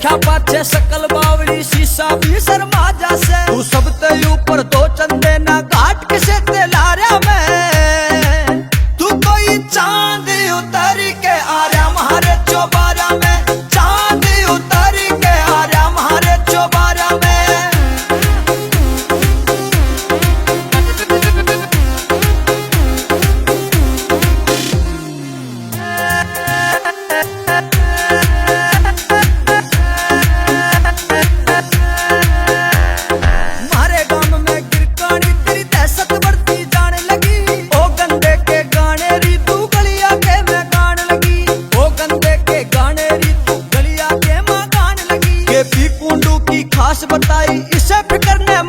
देखा पाछे सकल बावड़ी शीशा भी शर्मा जासे। तू सबते ऊपर दो चंदे ना घाट किसे ते लारा में। तू कोई चांद उतर के आ रहा म्हारे चौबारा में, चांद उतर के आ रहा म्हारे चौबारा में। खास बताई इसे फिक्र ने